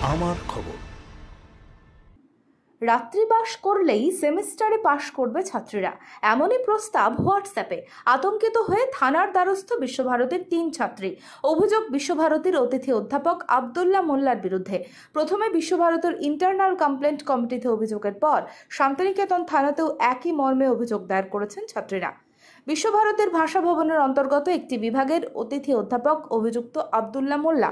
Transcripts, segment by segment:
আমার খবর। রাত্রিবাস করলেই সেমিস্টারে পাশ করবে ছাত্রীরা, এমনই প্রস্তাব হোয়াটসঅ্যাপে। আতঙ্কিত হয়ে থানার দ্বারস্থ বিশ্বভারতীর 3 ছাত্রী। অভিযোগ বিশ্বভারতীর অতিথি অধ্যাপক আব্দুল্লাহ মোল্লার বিরুদ্ধে। প্রথমে বিশ্বভারতীর ইন্টারনাল কমপ্লেন্ট কমিটিতে অভিযোগের পর শান্তিনিকেতন থানাতেও একই মর্মে অভিযোগ দায়ের করেছেন ছাত্রীরা। বিশ্বভারতীর ভাষা ভবনের অন্তর্গত একটি বিভাগের অতিথি অধ্যাপক অভিযুক্ত আব্দুল্লাহ মোল্লা।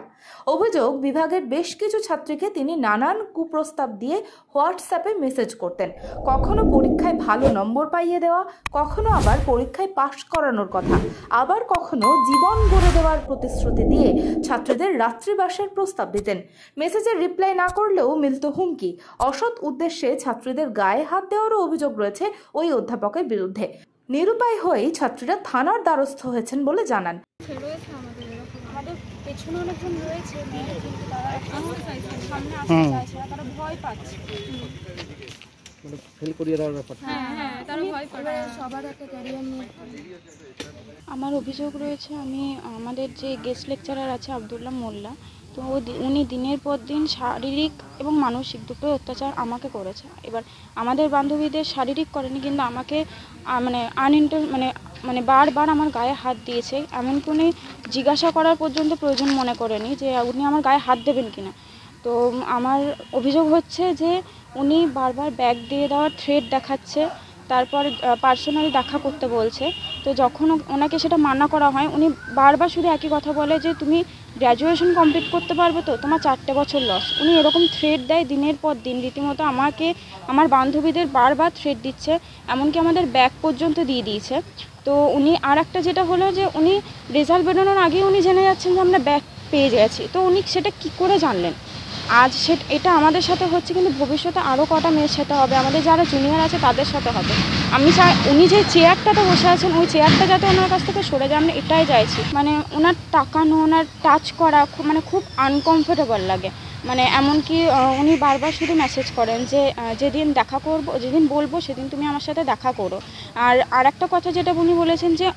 অভিযোগ, বিভাগের বেশ কিছু ছাত্রীকে তিনি নানান কুপ্রস্তাব দিয়ে হোয়াটসঅ্যাপে মেসেজ করতেন। কখনো পরীক্ষায় ভালো নম্বর পাইয়ে দেওয়া, কখনো আবার পরীক্ষায় পাশ করানোর কথা, আবার কখনো জীবন গড়ে দেওয়ার প্রতিশ্রুতি দিয়ে ছাত্রীদের রাত্রিবাসের প্রস্তাব দিতেন। মেসেজের রিপ্লাই না করলেও মিলত হুমকি। অসৎ উদ্দেশ্যে ছাত্রীদের গায়ে হাত দেওয়ারও অভিযোগ রয়েছে ওই অধ্যাপকের বিরুদ্ধে। নিরুপায় হয়েই ছাত্রীরা থানার দ্বারস্থ হয়েছেন বলে জানান। আমাদের পেছনে অনেকজন রয়েছে, কিন্তু তারা সামনে আসতে চাইছে না, তারা ভয় পাচ্ছে। ফেল করিয়ে দেওয়ার ব্যাপার। হ্যাঁ, তারা ভয় পাচ্ছে, সবার একটা ক্যারিয়ার নিয়ে। আমার অভিযোগ রয়েছে, আমাদের যে গেস্ট লেকচারার আছে আব্দুল্লাহ মোল্লা, তো উনি দিনের পর দিন শারীরিক এবং মানসিক দুটোই অত্যাচার আমাকে করেছে। এবার আমাদের বান্ধবীদের শারীরিক করেনি, কিন্তু আমাকে মানে বারবার আমার গায়ে হাত দিয়েছে। এমনকি উনি জিজ্ঞাসা করার পর্যন্ত প্রয়োজন মনে করেনি যে উনি আমার গায়ে হাত দেবেন কিনা। তো আমার অভিযোগ হচ্ছে যে উনি বারবার ব্যাগ দিয়ে দেওয়ার থ্রেট দেখাচ্ছে, তারপর পার্সোনালি দেখা করতে বলছে। তো যখন ওনাকে সেটা মানা করা হয়, উনি বারবার শুধু একই কথা বলে যে তুমি গ্র্যাজুয়েশন কমপ্লিট করতে পারবে তো, তোমার 4টে বছর লস। উনি এরকম থ্রেট দেয় দিনের পর দিন, রীতিমতো আমাকে আমার বান্ধবীদের বারবার থ্রেট দিচ্ছে, এমনকি আমাদের ব্যাগ পর্যন্ত দিয়ে দিয়েছে। তো উনি আর একটা যেটা হলো যে উনি রেজাল্ট বেরোনোর আগেই উনি জেনে যাচ্ছেন যে আমরা ব্যাগ পেয়ে গেছি। তো উনি সেটা কি করে জানলেন? আজ এটা আমাদের সাথে হচ্ছে, কিন্তু ভবিষ্যতে আরও কটা মেয়ের সাথে হবে, আমাদের যারা জুনিয়র আছে তাদের সাথে হবে। আমি চাই উনি যে চেয়ারটাতে বসে আছেন ওই চেয়ারটা যাতে ওনার কাছ থেকে সরে যায়, আমরা এটাই চাইছি। মানে ওনার তাকানো, ওনার টাচ করা খুব আনকমফোর্টেবল লাগে। মানে এমনকি উনি বারবার শুধু মেসেজ করেন যে যেদিন বলবো সেদিন তুমি আমার সাথে দেখা করো। আর একটা কথা যেটা উনি বলেছেন যে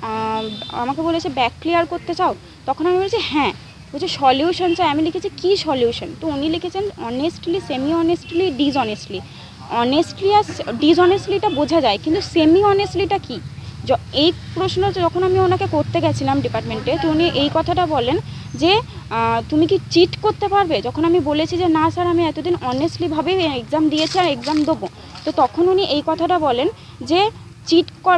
আমাকে বলেছে ব্যাক ক্লিয়ার করতে চাও, তখন আমি বলেছি হ্যাঁ। বলছে সলিউশন চাই, আমি লিখেছি কী সলিউশন, তো উনি লিখেছেন honestly, semi honestly, dishonestly. Honestly আর ডিসঅনেস্টলিটা বোঝা যায়, কিন্তু সেমি অনেস্টলিটা কী? এই প্রশ্ন যখন আমি ওনাকে করতে গেছিলাম ডিপার্টমেন্টে, তো উনি এই কথাটা বলেন যে তুমি কি চিট করতে পারবে? যখন আমি বলেছি যে না স্যার, আমি এতদিন অনেস্টলিভাবেই এক্সাম দিয়েছি আর এক্সাম দেবো, তো তখন উনি এই কথাটা বলেন যে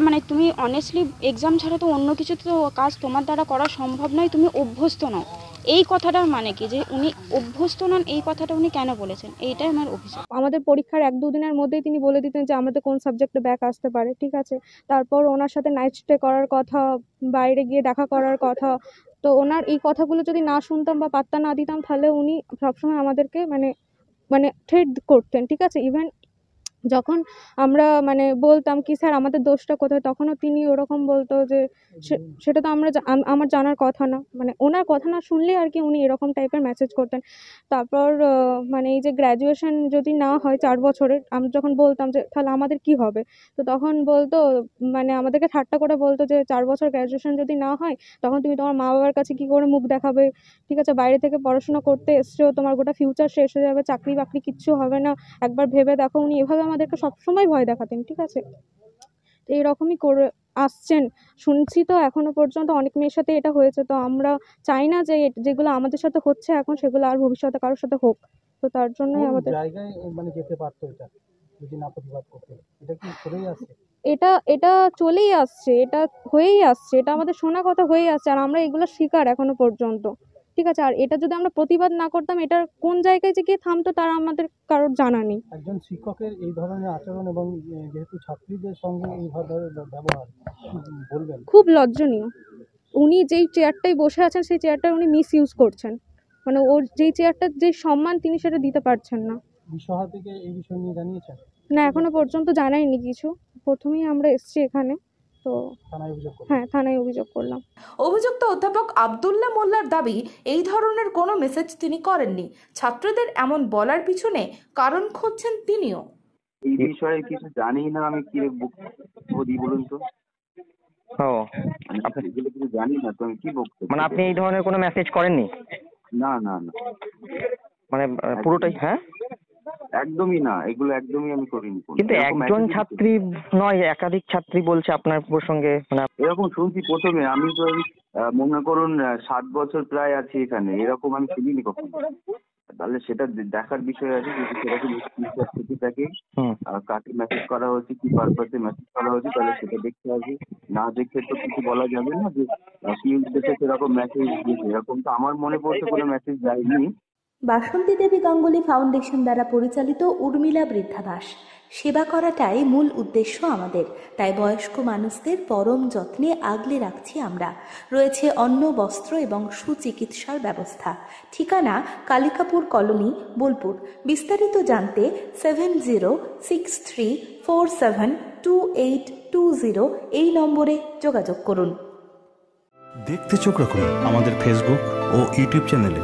মানে তুমি অনেস্টলি এক্সাম ছাড়া তো অন্য কিছু তো কাজ তোমার দ্বারা করা সম্ভব নয়, তুমি অভ্যস্ত নও। এই কথাটার মানে কি, যে উনি অভ্যস্ত নন, এই কথাটা উনি কেন বলেছেন? এইটাই আমার অভিযোগ। আমাদের পরীক্ষার 1-2 দিনের মধ্যেই তিনি বলে দিতেন যে আমাদের কোন সাবজেক্টে ব্যাক আসতে পারে, ঠিক আছে। তারপর ওনার সাথে নাইট স্টে করার কথা, বাইরে গিয়ে দেখা করার কথা। তো ওনার এই কথাগুলো যদি না শুনতাম বা পাত্তা না দিতাম, তাহলে উনি সবসময় আমাদেরকে মানে থ্রেট করতেন, ঠিক আছে। ইভেন যখন আমরা বলতাম কি স্যার আমাদের দোষটা কোথায়, তখনও তিনি ওরকম বলতো যে সেটা তো আমার জানার কথা না। ওনার কথা না শুনলেই আর কি উনি এরকম টাইপের মেসেজ করতেন। তারপর এই যে গ্র্যাজুয়েশন যদি না হয় 4 বছরের, আমরা যখন বলতাম যে তাহলে আমাদের কি হবে, তো তখন বলতো আমাদেরকে ঠাট্টা করে বলতো যে 4 বছর গ্র্যাজুয়েশন যদি না হয়, তখন তুমি তোমার মা বাবার কাছে কি করে মুখ দেখাবে, ঠিক আছে। বাইরে থেকে পড়াশোনা করতে এসছো, তোমার গোটা ফিউচার শেষ হয়ে যাবে, চাকরি বাকরি কিচ্ছু হবে না, একবার ভেবে দেখো। উনি এভাবে আমাদেরকে সবসময় ভয় দেখাতেন, ঠিক আছে। তো এইরকমই করে আসছেন, শুনছি তো এখনো পর্যন্ত অনেক মেয়ের সাথে এটা হয়েছে। তো আমরা চাই না যে যেগুলো আমাদের সাথে হচ্ছে এখন, সেগুলো আর ভবিষ্যতে কারোর সাথে হোক। তো তার জন্যই আমাদের জায়গায় যেতে পারতো এটা, যদি না প্রতিবাদ করতে। এটা কি চলেই আসছে? এটা চলেই আসছে, এটা হয়েই আসছে, এটা আমাদের শোনা কথা হয়েই আসছে, আর আমরা এগুলো শিকার এখনো পর্যন্ত, ঠিক আছে। আর এটা যদি আমরা প্রতিবাদ না করতাম, এটার কোন জায়গায় যে গিয়ে থামতো তার আমাদের কারোর জানা নেই। একজন শিক্ষকের এই ধরনের আচরণ এবং যেহেতু ছাত্রীদের সঙ্গে এইভাবে ব্যবহার, বলবেন? খুব লজ্জনীয়। উনি যেই চেয়ারটায় বসে আছেন সেই চেয়ারটা উনি মিসইউজ করছেন। ওর যেই চেয়ারটার যে সম্মান তিনি সেটা দিতে পারছেন না। বিশ্বভারতীকে এই বিষয় নিয়ে জানিয়েছেন? না, এখনো পর্যন্ত জানায়নি কিছু। প্রথমেই আমরা এসেছি এখানে, তো থানায় অভিযোগ করলাম। অভিযুক্ত অধ্যাপক আব্দুল্লাহ মোল্লার দাবি, এই ধরনের কোনো মেসেজ তিনি করেননি। ছাত্রদের এমন বলার পিছনে কারণ খুঁজছেন তিনিও। এই বিষয়ে কিছু জানি না, আমি কি বলুন তো। আপনি কিছু জানি না তো আমি কি বলবো? আপনি এই ধরনের কোনো মেসেজ করেননি? না না না। মানে পুরোটাই? হ্যাঁ, একদমই না, এগুলো একদমই আমি করিনি। কিন্তু এরকম একজন message ছাত্রী নয়, একাধিক ছাত্রী বলছে আপনার প্রসঙ্গে, মানে এরকম শুনছি প্রথমে। আমি তো এই মনে করুন 7 বছর প্রায় আছি এখানে, এরকম আমি শুনিনি কখনো। তাহলে সেটা দেখার বিষয় আছে, যদি সেরকম স্ক্রিনশট থেকে থাকে হুম। কাকে মেসেজ করা হয়েছে, কি পারপাসে মেসেজ করা হয়েছে, তাহলে সেটা দেখতে হবে। না দেখে তো কিছু বলা যাবে না যে কি উদ্দেশ্যে সেরকম মেসেজ দিয়েছে। এরকম তো আমার মনে পড়তে কোনো মেসেজ যায়নি। বাসন্তী দেবী গাঙ্গুলি ফাউন্ডেশন দ্বারা পরিচালিত উর্মিলা বৃদ্ধাবাস সেবা করাটাই মূল উদ্দেশ্য আমাদের। তাই বয়স্ক মানুষদের পরম যত্নে আগলে রাখছি আমরা। রয়েছে অন্ন, বস্ত্র এবং সুচিকিৎসার ব্যবস্থা। ঠিকানা কালিকাপুর কলোনি, বোলপুর। বিস্তারিত জানতে 7063472820 এই নম্বরে যোগাযোগ করুন। দেখতে চোখ রাখুন আমাদের ফেসবুক ও ইউটিউব চ্যানেলে।